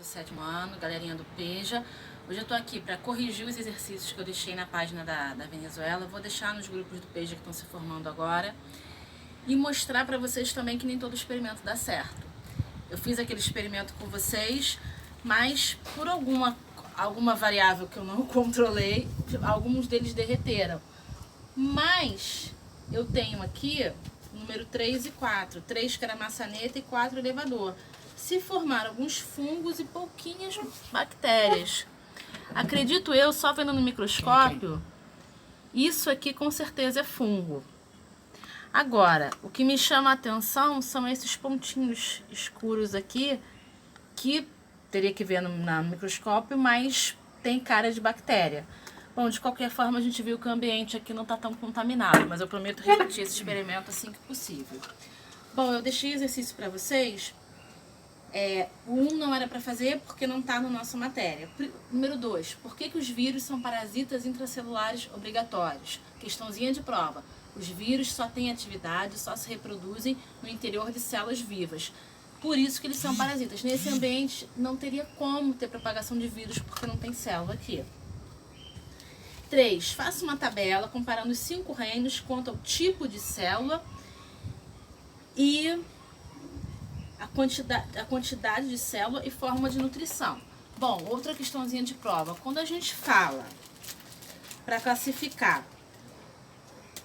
do 7º ano, galerinha do PEJA. Hoje eu tô aqui para corrigir os exercícios que eu deixei na página da Venezuela. Vou deixar nos grupos do PEJA que estão se formando agora. E mostrar para vocês também que nem todo experimento dá certo. Eu fiz aquele experimento com vocês, mas por alguma variável que eu não controlei, alguns deles derreteram. Mas eu tenho aqui número 3 e 4. 3 que era maçaneta e 4 elevador. Se formaram alguns fungos e pouquinhas bactérias. Acredito eu, só vendo no microscópio, isso aqui com certeza é fungo. Agora, o que me chama a atenção são esses pontinhos escuros aqui, que teria que ver no microscópio, mas tem cara de bactéria. Bom, de qualquer forma, a gente viu que o ambiente aqui não está tão contaminado, mas eu prometo repetir esse experimento assim que possível. Bom, eu deixei exercício para vocês. O 1 não era para fazer porque não está na nossa matéria. Número 2, por que os vírus são parasitas intracelulares obrigatórios? Questãozinha de prova. Os vírus só têm atividade, só se reproduzem no interior de células vivas. Por isso que eles são parasitas. Nesse ambiente não teria como ter propagação de vírus porque não tem célula aqui. 3. Faça uma tabela comparando os 5 reinos quanto ao tipo de célula e a quantidade de célula e forma de nutrição. Bom, outra questãozinha de prova. Quando a gente fala para classificar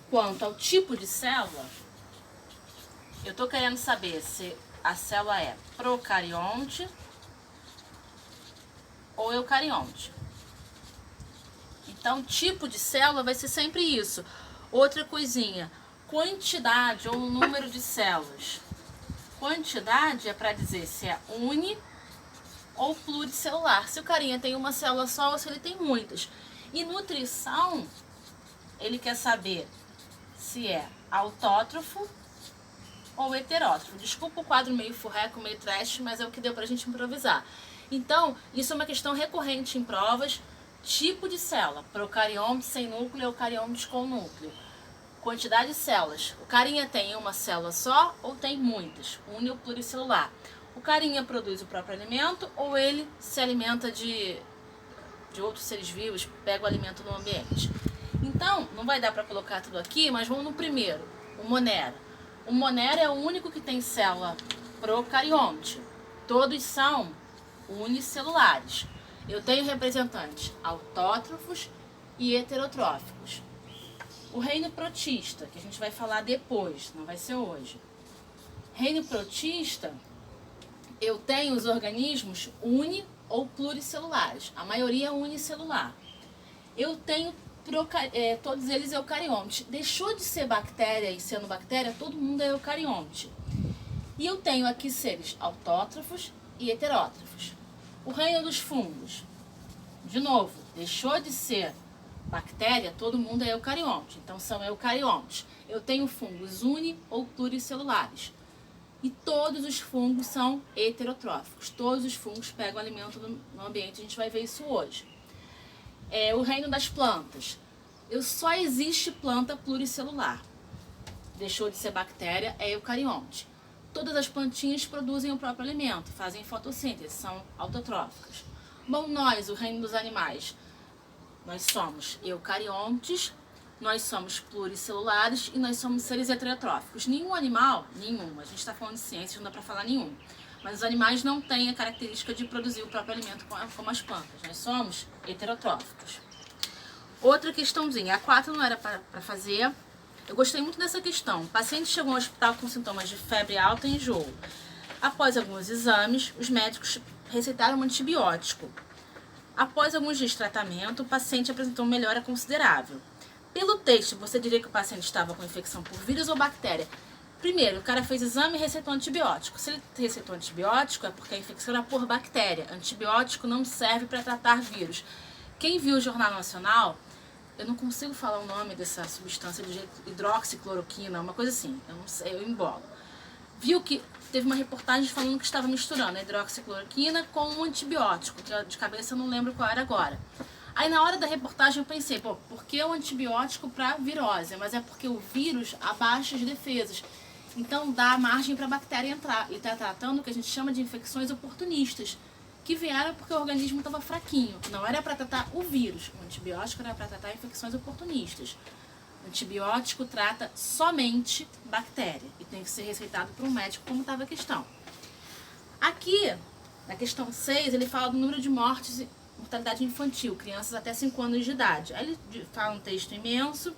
quanto ao tipo de célula, eu estou querendo saber se a célula é procarionte ou eucarionte. Então, tipo de célula vai ser sempre isso. Outra coisinha, quantidade ou número de células. Quantidade é para dizer se é uni ou pluricelular. Se o carinha tem uma célula só ou se ele tem muitas. E nutrição, ele quer saber se é autótrofo ou heterótrofo. Desculpa o quadro meio furreco, meio trash, mas é o que deu pra gente improvisar. Então, isso é uma questão recorrente em provas. Tipo de célula, procarionte sem núcleo, eucarionte com núcleo. Quantidade de células, o carinha tem uma célula só ou tem muitas? Uni ou pluricelular. O carinha produz o próprio alimento ou ele se alimenta de outros seres vivos, pega o alimento no ambiente? Então, não vai dar para colocar tudo aqui, mas vamos no primeiro, o Monera. O Monera é o único que tem célula procarionte. Todos são unicelulares. Eu tenho representantes autótrofos e heterotróficos. O reino protista, que a gente vai falar depois, não vai ser hoje. Reino protista, eu tenho os organismos uni ou pluricelulares. A maioria é unicelular. Eu tenho todos eles eucariontes. Deixou de ser bactéria e sendo bactéria, todo mundo é eucarionte. E eu tenho aqui seres autótrofos e heterótrofos. O reino dos fungos, de novo, deixou de ser bactéria, todo mundo é eucarionte, então são eucariontes. Eu tenho fungos uni ou pluricelulares. E todos os fungos são heterotróficos. Todos os fungos pegam alimento no ambiente, a gente vai ver isso hoje. O reino das plantas. Só existe planta pluricelular. Deixou de ser bactéria, é eucarionte. Todas as plantinhas produzem o próprio alimento, fazem fotossíntese, são autotróficas. Bom, nós, o reino dos animais, nós somos eucariontes, nós somos pluricelulares e nós somos seres heterotróficos. Nenhum animal, a gente está falando de ciência, não dá para falar nenhum, mas os animais não têm a característica de produzir o próprio alimento como as plantas. Nós somos heterotróficos. Outra questãozinha, a 4 não era para fazer. Eu gostei muito dessa questão. O paciente chegou ao hospital com sintomas de febre alta e enjoo. Após alguns exames, os médicos receitaram um antibiótico. Após alguns dias de tratamento, o paciente apresentou uma melhora considerável. Pelo texto, você diria que o paciente estava com infecção por vírus ou bactéria? Primeiro, o cara fez exame e receitou antibiótico. Se ele receitou antibiótico, é porque a infecção era por bactéria. Antibiótico não serve para tratar vírus. Quem viu o Jornal Nacional, eu não consigo falar o nome dessa substância de hidroxicloroquina, uma coisa assim, eu não sei, eu embolo. Viu que teve uma reportagem falando que estava misturando a hidroxicloroquina com um antibiótico, que de cabeça eu não lembro qual era agora. Aí na hora da reportagem eu pensei, por que o antibiótico para virose? Mas é porque o vírus abaixa as defesas. Então dá margem para a bactéria entrar. E está tratando o que a gente chama de infecções oportunistas, que vieram porque o organismo estava fraquinho. Não era para tratar o vírus. O antibiótico era para tratar infecções oportunistas. O antibiótico trata somente bactéria e tem que ser receitado por um médico, como estava a questão. Aqui, na questão 6, ele fala do número de mortes e mortalidade infantil, crianças até 5 anos de idade. Aí ele fala um texto imenso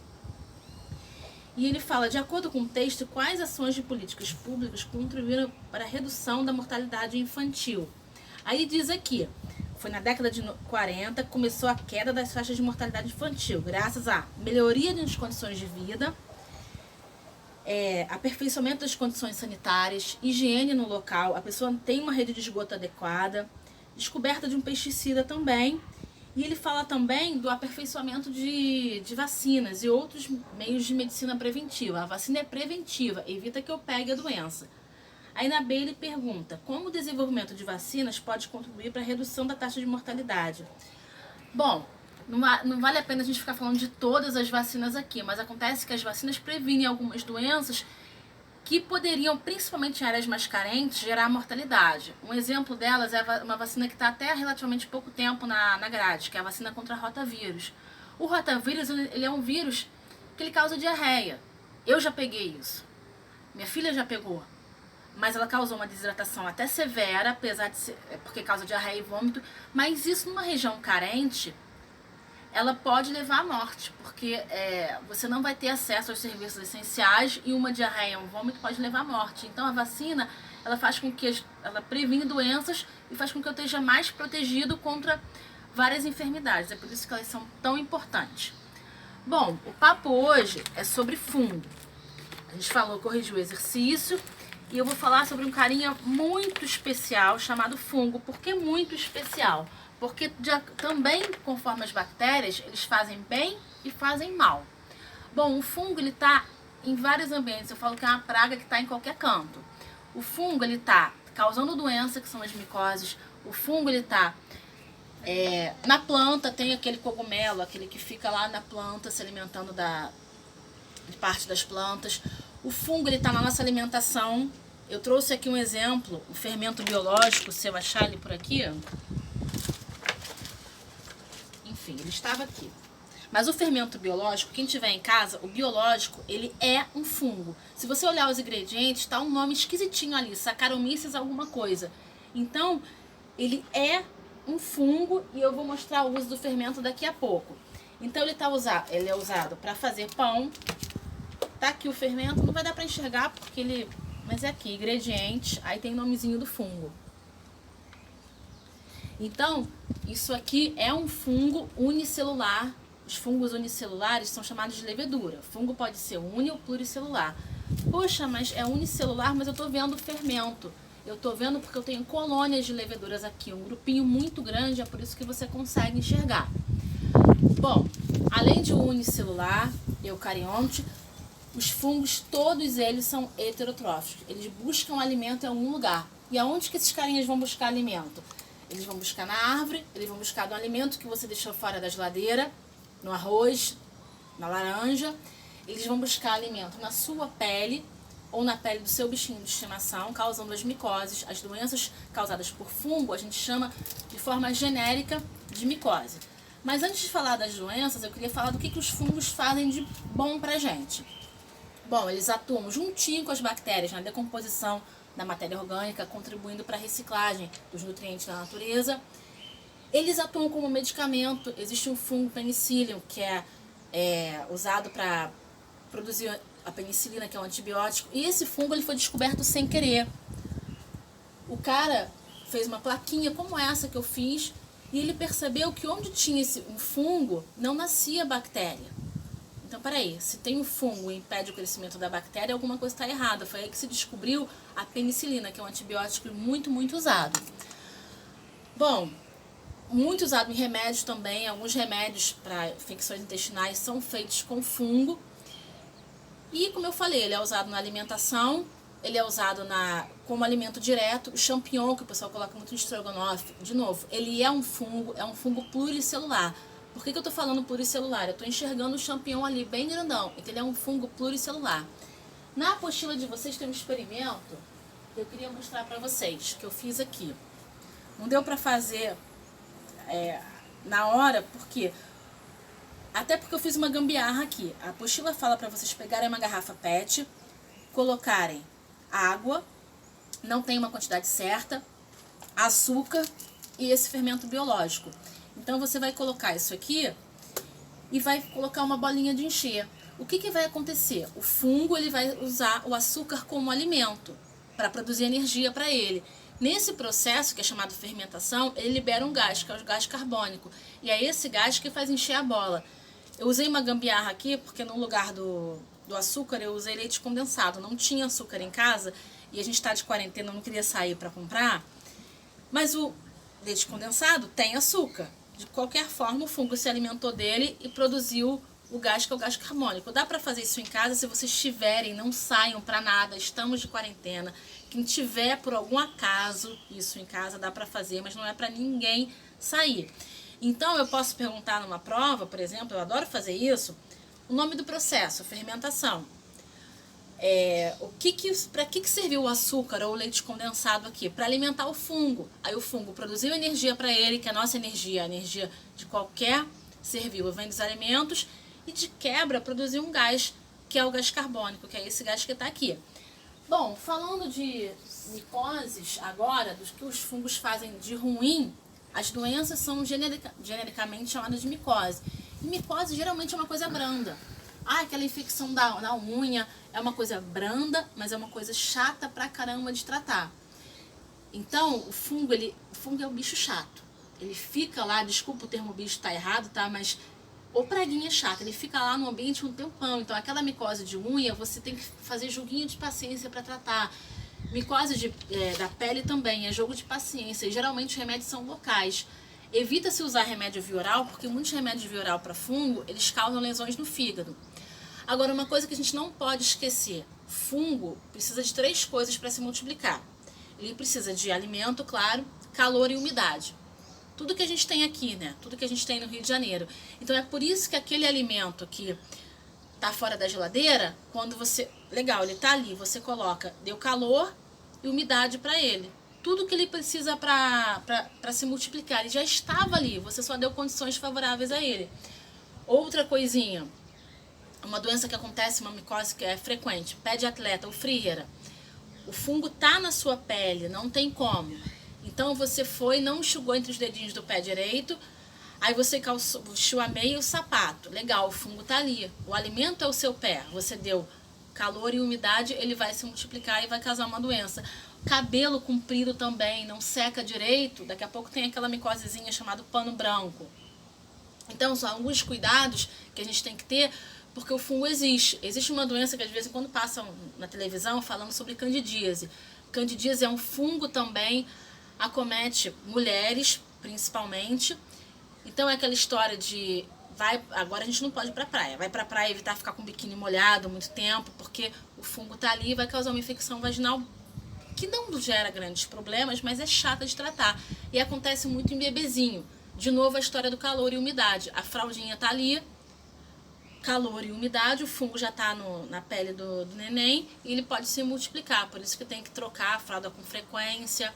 e ele fala, de acordo com o texto, quais ações de políticas públicas contribuíram para a redução da mortalidade infantil. Aí diz aqui, foi na década de 40 que começou a queda das taxas de mortalidade infantil, graças à melhoria das condições de vida, aperfeiçoamento das condições sanitárias, higiene no local, a pessoa tem uma rede de esgoto adequada, descoberta de um pesticida também, e ele fala também do aperfeiçoamento de vacinas e outros meios de medicina preventiva. A vacina é preventiva, evita que eu pegue a doença. Aí na B ele pergunta, como o desenvolvimento de vacinas pode contribuir para a redução da taxa de mortalidade? Bom, não vale a pena a gente ficar falando de todas as vacinas aqui, mas acontece que as vacinas previnem algumas doenças que poderiam, principalmente em áreas mais carentes, gerar mortalidade. Um exemplo delas é uma vacina que está até há relativamente pouco tempo na grade, que é a vacina contra rotavírus. O rotavírus, ele é um vírus que ele causa diarreia. Eu já peguei isso. Minha filha já pegou. Mas ela causou uma desidratação até severa, apesar de ser, porque causa diarreia e vômito. Mas isso numa região carente, ela pode levar à morte, porque você não vai ter acesso aos serviços essenciais e uma diarreia, um vômito pode levar à morte. Então a vacina, ela faz com que ela previne doenças e faz com que eu esteja mais protegido contra várias enfermidades. É por isso que elas são tão importantes. Bom, o papo hoje é sobre fungo. A gente corrigiu o exercício e eu vou falar sobre um carinha muito especial chamado fungo. Por que muito especial? Porque também, conforme as bactérias, eles fazem bem e fazem mal. Bom, o fungo ele está em vários ambientes. Eu falo que é uma praga que está em qualquer canto. O fungo ele está causando doença, que são as micoses. O fungo ele está na planta, tem aquele cogumelo, aquele que fica lá na planta se alimentando de parte das plantas. O fungo ele está na nossa alimentação. Eu trouxe aqui um exemplo, o fermento biológico, se eu achar ele por aqui, enfim, ele estava aqui. Mas o fermento biológico, quem tiver em casa, o biológico, ele é um fungo. Se você olhar os ingredientes, está um nome esquisitinho ali, Saccharomyces alguma coisa. Então, ele é um fungo e eu vou mostrar o uso do fermento daqui a pouco. Então, ele é usado para fazer pão. Tá aqui o fermento, não vai dar para enxergar porque mas é aqui, ingredientes, aí tem o nomezinho do fungo. Então, isso aqui é um fungo unicelular. Os fungos unicelulares são chamados de levedura. Fungo pode ser uni ou pluricelular. Poxa, mas é unicelular, mas eu tô vendo fermento. Eu tô vendo porque eu tenho colônias de leveduras aqui, um grupinho muito grande, é por isso que você consegue enxergar. Bom, além de unicelular, eucarionte, os fungos, todos eles são heterotróficos. Eles buscam alimento em algum lugar. E aonde que esses carinhas vão buscar alimento? Eles vão buscar na árvore, eles vão buscar no alimento que você deixou fora da geladeira, no arroz, na laranja. Eles vão buscar alimento na sua pele ou na pele do seu bichinho de estimação, causando as micoses. As doenças causadas por fungo a gente chama de forma genérica de micose. Mas antes de falar das doenças, eu queria falar do que os fungos fazem de bom pra gente. Bom, eles atuam juntinho com as bactérias na decomposição da matéria orgânica, contribuindo para a reciclagem dos nutrientes da natureza. Eles atuam como medicamento. Existe um fungo penicillium, que é usado para produzir a penicilina, que é um antibiótico. E esse fungo ele foi descoberto sem querer. O cara fez uma plaquinha como essa que eu fiz e ele percebeu que onde tinha um fungo não nascia bactéria. Então, peraí, se tem um fungo e impede o crescimento da bactéria, alguma coisa está errada. Foi aí que se descobriu a penicilina, que é um antibiótico muito, muito usado. Bom, muito usado em remédios também. Alguns remédios para infecções intestinais são feitos com fungo. E, como eu falei, ele é usado na alimentação, ele é usado como alimento direto. O champignon, que o pessoal coloca muito no estrogonofe, de novo, ele é um fungo pluricelular. Por que eu estou falando pluricelular? Eu estou enxergando o champignon ali, bem grandão. Então, ele é um fungo pluricelular. Na apostila de vocês tem um experimento que eu queria mostrar para vocês, que eu fiz aqui. Não deu para fazer na hora, até porque eu fiz uma gambiarra aqui. A apostila fala para vocês pegarem uma garrafa PET, colocarem água, não tem uma quantidade certa, açúcar e esse fermento biológico. Então você vai colocar isso aqui e vai colocar uma bolinha de encher. O que vai acontecer? O fungo ele vai usar o açúcar como alimento para produzir energia para ele. Nesse processo, que é chamado fermentação, ele libera um gás, que é o gás carbônico. E é esse gás que faz encher a bola. Eu usei uma gambiarra aqui, porque no lugar do açúcar eu usei leite condensado. Não tinha açúcar em casa e a gente está de quarentena, não queria sair para comprar. Mas o leite condensado tem açúcar. De qualquer forma, o fungo se alimentou dele e produziu o gás, que é o gás carbônico. Dá para fazer isso em casa se vocês tiverem, não saiam para nada, estamos de quarentena. Quem tiver por algum acaso isso em casa, dá para fazer, mas não é para ninguém sair. Então eu posso perguntar numa prova, por exemplo, eu adoro fazer isso, o nome do processo, fermentação. Para que serviu o açúcar ou o leite condensado aqui? Para alimentar o fungo. Aí o fungo produziu energia para ele, que é a nossa energia, a energia de qualquer ser vivo vem dos alimentos, e de quebra produziu um gás, que é o gás carbônico, que é esse gás que está aqui. Bom, falando de micoses agora, dos que os fungos fazem de ruim, as doenças são genericamente chamadas de micose. E micose geralmente é uma coisa branda. Aquela infecção da unha é uma coisa branda, mas é uma coisa chata pra caramba de tratar. Então, o fungo é um bicho chato. Ele fica lá, desculpa o termo bicho, tá errado, tá? Mas o praguinha é chato, ele fica lá no ambiente um tempão. Então, aquela micose de unha, você tem que fazer joguinho de paciência para tratar. Micose da pele também, é jogo de paciência. E geralmente os remédios são locais. Evita-se usar remédio via oral, porque muitos remédios via oral para fungo, eles causam lesões no fígado. Agora, uma coisa que a gente não pode esquecer. Fungo precisa de 3 coisas para se multiplicar. Ele precisa de alimento, claro, calor e umidade. Tudo que a gente tem aqui, né? Tudo que a gente tem no Rio de Janeiro. Então é por isso que aquele alimento que tá fora da geladeira, quando você... Legal, ele tá ali, você coloca, deu calor e umidade para ele. Tudo que ele precisa para se multiplicar, ele já estava ali, você só deu condições favoráveis a ele. Outra coisinha, uma doença que acontece, uma micose que é frequente, pé de atleta, o Friera. O fungo tá na sua pele, não tem como. Então você foi, não enxugou entre os dedinhos do pé direito, aí você vestiu a meia e o sapato. Legal, o fungo tá ali. O alimento é o seu pé. Você deu calor e umidade, ele vai se multiplicar e vai causar uma doença. Cabelo comprido também, não seca direito, daqui a pouco tem aquela micosezinha chamada pano branco. Então são alguns cuidados que a gente tem que ter, porque o fungo existe. Existe uma doença que às vezes quando passam na televisão falando sobre candidíase. Candidíase é um fungo também, acomete mulheres principalmente. Então é aquela história de agora a gente não pode ir pra praia. Vai pra praia evitar ficar com o biquíni molhado muito tempo, porque o fungo tá ali e vai causar uma infecção vaginal que não gera grandes problemas, mas é chata de tratar. E acontece muito em bebezinho. De novo a história do calor e umidade. A fraldinha tá ali, calor e umidade, o fungo já tá na pele do neném e ele pode se multiplicar. Por isso que tem que trocar a fralda com frequência.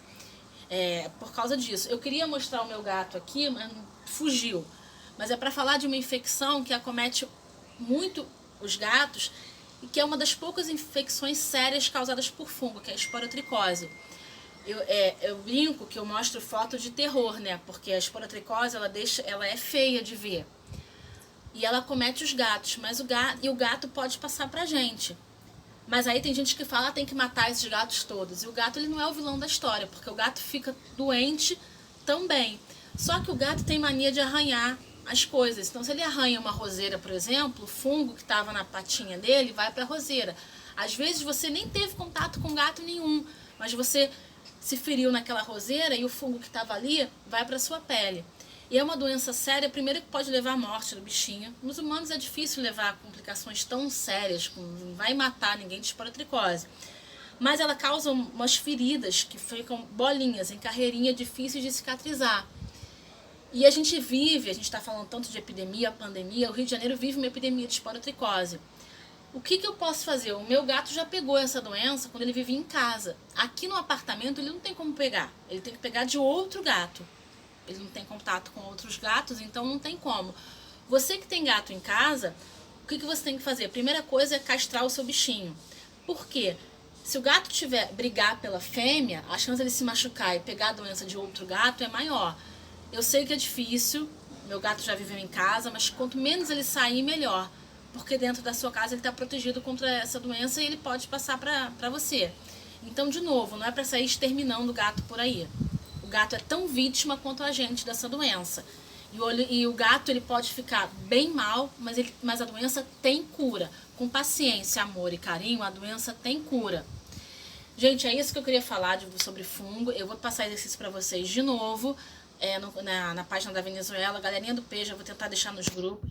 Por causa disso. Eu queria mostrar o meu gato aqui, mas fugiu. Mas é para falar de uma infecção que acomete muito os gatos e que é uma das poucas infecções sérias causadas por fungo, que é a esporotricose. Eu brinco que eu mostro foto de terror, né? Porque a esporotricose ela é feia de ver. E ela acomete os gatos, mas o gato pode passar pra gente. Mas aí tem gente que fala, tem que matar esses gatos todos. E o gato ele não é o vilão da história, porque o gato fica doente também. Só que o gato tem mania de arranhar as coisas. Então se ele arranha uma roseira, por exemplo, o fungo que estava na patinha dele vai para a roseira. Às vezes você nem teve contato com gato nenhum, mas você se feriu naquela roseira e o fungo que estava ali vai para a sua pele. E é uma doença séria, primeiro que pode levar à morte do bichinho. Nos humanos é difícil levar complicações tão sérias, não vai matar ninguém de esporotricose. Mas ela causa umas feridas que ficam bolinhas, em carreirinha, difíceis de cicatrizar. E a gente está falando tanto de epidemia, pandemia, o Rio de Janeiro vive uma epidemia de esporotricose. O que eu posso fazer? O meu gato já pegou essa doença quando ele vivia em casa. Aqui no apartamento ele não tem como pegar. Ele tem que pegar de outro gato. Ele não tem contato com outros gatos, então não tem como. Você que tem gato em casa, o que você tem que fazer? A primeira coisa é castrar o seu bichinho. Por quê? Se o gato brigar pela fêmea, a chance dele se machucar e pegar a doença de outro gato é maior. Eu sei que é difícil, meu gato já viveu em casa, mas quanto menos ele sair, melhor. Porque dentro da sua casa ele está protegido contra essa doença e ele pode passar para você. Então, de novo, não é para sair exterminando o gato por aí. O gato é tão vítima quanto a gente dessa doença. E o gato ele pode ficar bem mal, mas a doença tem cura. Com paciência, amor e carinho, a doença tem cura. Gente, é isso que eu queria falar sobre fungo. Eu vou passar exercício para vocês de novo na página da Venezuela. Galerinha do P, já vou tentar deixar nos grupos.